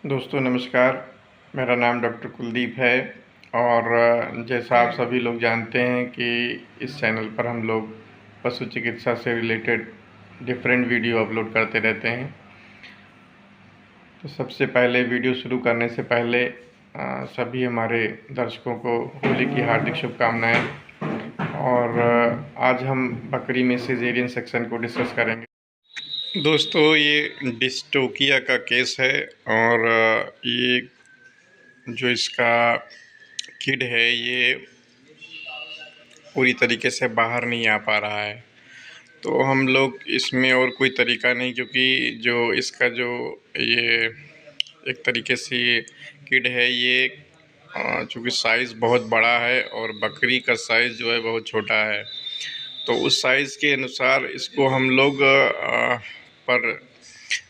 दोस्तों नमस्कार। मेरा नाम डॉक्टर कुलदीप है और जैसा आप सभी लोग जानते हैं कि इस चैनल पर हम लोग पशु चिकित्सा से रिलेटेड डिफरेंट वीडियो अपलोड करते रहते हैं। तो सबसे पहले वीडियो शुरू करने से पहले सभी हमारे दर्शकों को होली की हार्दिक शुभकामनाएं। और आज हम बकरी में सिजेरियन सेक्शन को डिस्कस करेंगे। दोस्तों ये डिस्टोकिया का केस है और ये जो इसका किड है ये पूरी तरीके से बाहर नहीं आ पा रहा है। तो हम लोग इसमें और कोई तरीका नहीं, क्योंकि जो इसका जो ये एक तरीके से ये किड है ये चूँकि साइज़ बहुत बड़ा है और बकरी का साइज़ जो है बहुत छोटा है, तो उस साइज़ के अनुसार इसको हम लोग पर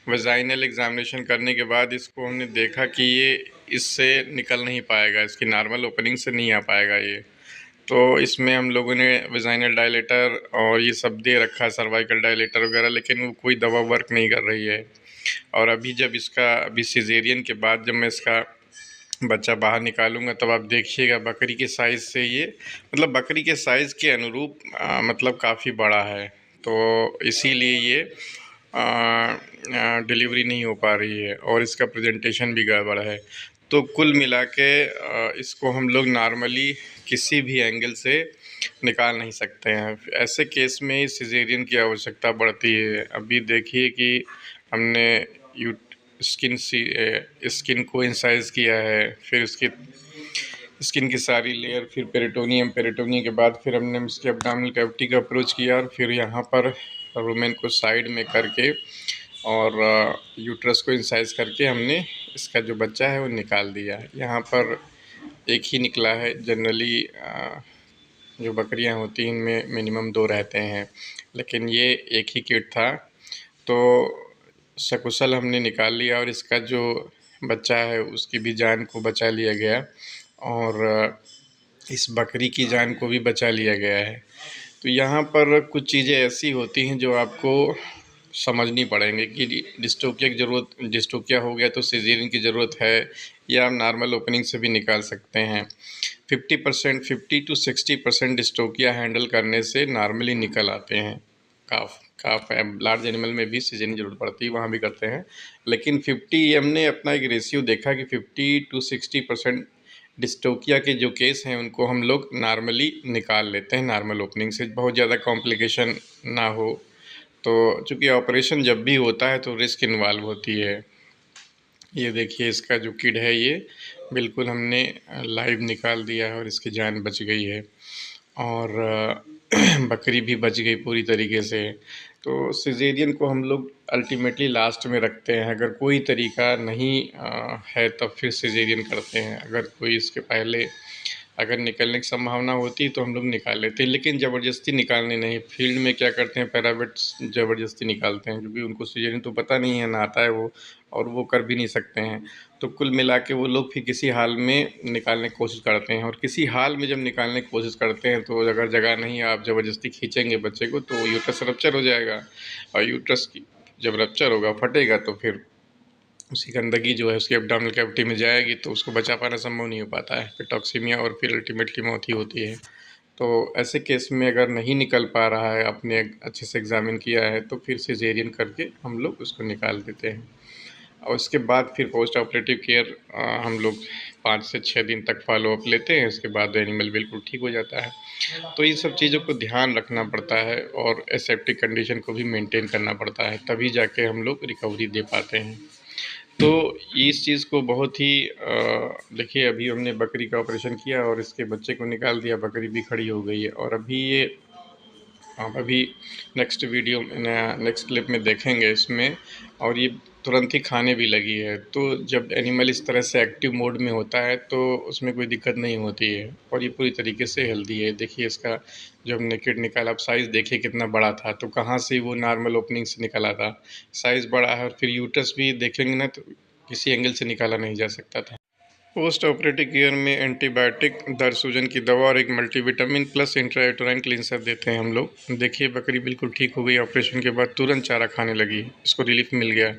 वेजाइनल एग्ज़ामिनेशन करने के बाद इसको हमने देखा कि ये इससे निकल नहीं पाएगा, इसकी नॉर्मल ओपनिंग से नहीं आ पाएगा ये। तो इसमें हम लोगों ने वेजाइनल डायलेटर और ये सब दे रखा है, सर्वाइकल डायलेटर वगैरह, लेकिन वो कोई दवा वर्क नहीं कर रही है। और अभी सिजेरियन के बाद जब मैं इसका बच्चा बाहर निकालूंगा तब आप देखिएगा बकरी के साइज़ से ये मतलब बकरी के साइज़ के अनुरूप मतलब काफ़ी बड़ा है। तो इसीलिए ये डिलीवरी नहीं हो पा रही है और इसका प्रेजेंटेशन भी गड़बड़ है। तो कुल मिला के इसको हम लोग नॉर्मली किसी भी एंगल से निकाल नहीं सकते हैं। ऐसे केस में सिजेरियन की आवश्यकता पड़ती है। अभी देखिए कि हमने स्किन को इंसाइज किया है, फिर उसकी स्किन की सारी लेयर, फिर पेरिटोनियम के बाद फिर हमने इसके एब्डोमिनल कैविटी का अप्रोच किया और फिर यहाँ पर रुमेन को साइड में करके और यूट्रस को इंसाइज करके हमने इसका जो बच्चा है वो निकाल दिया। यहाँ पर एक ही निकला है। जनरली जो बकरियाँ होती हैं इनमें मिनिमम 2 रहते हैं, लेकिन ये एक ही किड था। तो सकुशल हमने निकाल लिया और इसका जो बच्चा है उसकी भी जान को बचा लिया गया और इस बकरी की जान को भी बचा लिया गया है। तो यहाँ पर कुछ चीज़ें ऐसी होती हैं जो आपको समझनी पड़ेंगी कि डिस्टोकिया हो गया तो सिजेरियन की ज़रूरत है या आप नॉर्मल ओपनिंग से भी निकाल सकते हैं। 50 to 60% डिस्टोकिया हैंडल करने से नॉर्मली निकल आते हैं। काफ लार्ज एनिमल में भी सिजेरियन की ज़रूरत पड़ती है, वहाँ भी करते हैं, लेकिन 50 हमने अपना एक रेशियो देखा कि 50 to 60% डिस्टोकिया के जो केस हैं उनको हम लोग नॉर्मली निकाल लेते हैं नॉर्मल ओपनिंग से, बहुत ज़्यादा कॉम्प्लिकेशन ना हो। तो चूँकि ऑपरेशन जब भी होता है तो रिस्क इन्वॉल्व होती है। ये देखिए इसका जो किड है ये बिल्कुल हमने लाइव निकाल दिया है और इसकी जान बच गई है और बकरी भी बच गई पूरी तरीके से। तो सिजेरियन को हम लोग अल्टीमेटली लास्ट में रखते हैं। अगर कोई तरीका नहीं है तब फिर सिजेरियन करते हैं। अगर कोई इसके पहले अगर निकलने की संभावना होती तो हम लोग निकाल लेते हैं, लेकिन ज़बरदस्ती निकालने नहीं। फील्ड में क्या करते हैं, पैरावेट्स ज़बरदस्ती निकालते हैं, क्योंकि उनको सिजेरियन तो पता नहीं है, ना आता है वो, और वो कर भी नहीं सकते हैं। तो कुल मिला के वो लोग फिर किसी हाल में निकालने की कोशिश करते हैं, और किसी हाल में जब निकालने की कोशिश करते हैं तो अगर जगह नहीं है, आप ज़बरदस्ती खींचेंगे बच्चे को तो यूट्रस रप्चर हो जाएगा, और यूट्रस की जब रप्चर होगा, फटेगा, तो फिर उसकी गंदगी जो है उसकी एब्डोमिनल कैविटी में जाएगी तो उसको बचा पाना संभव नहीं हो पाता है, फिर टॉक्सीमिया और फिर अल्टीमेटली मौत ही होती है। तो ऐसे केस में अगर नहीं निकल पा रहा है, आपने अच्छे से एग्ज़ामिन किया है, तो फिर सिजेरियन करके हम लोग उसको निकाल देते हैं। और उसके बाद फिर पोस्ट ऑपरेटिव केयर हम लोग 5 से 6 दिन तक फॉलोअप लेते हैं। उसके बाद एनिमल बिल्कुल ठीक हो जाता है। तो इन सब चीज़ों को ध्यान रखना पड़ता है और एसेप्टिक कंडीशन को भी मेंटेन करना पड़ता है, तभी जाके हम लोग रिकवरी दे पाते हैं। तो इस चीज़ को बहुत ही देखिए, अभी हमने बकरी का ऑपरेशन किया और इसके बच्चे को निकाल दिया, बकरी भी खड़ी हो गई है, और अभी ये आप अभी नेक्स्ट क्लिप में देखेंगे इसमें, और ये तुरंत ही खाने भी लगी है। तो जब एनिमल इस तरह से एक्टिव मोड में होता है तो उसमें कोई दिक्कत नहीं होती है और ये पूरी तरीके से हेल्दी है। देखिए इसका जब हमने किड निकाला, आप साइज़ देखिए कितना बड़ा था, तो कहाँ से वो नॉर्मल ओपनिंग से निकला था। साइज़ बड़ा है और फिर यूट्रस भी देखेंगे ना तो किसी एंगल से निकाला नहीं जा सकता था। पोस्ट ऑपरेटिव केयर में एंटीबायोटिक, दर्द सूजन की दवा और एक मल्टीविटामिन प्लस इंट्रायूटेराइन क्लींसर देते हैं हम लोग। देखिए बकरी बिल्कुल ठीक हो गई, ऑपरेशन के बाद तुरंत चारा खाने लगी, इसको रिलीफ मिल गया।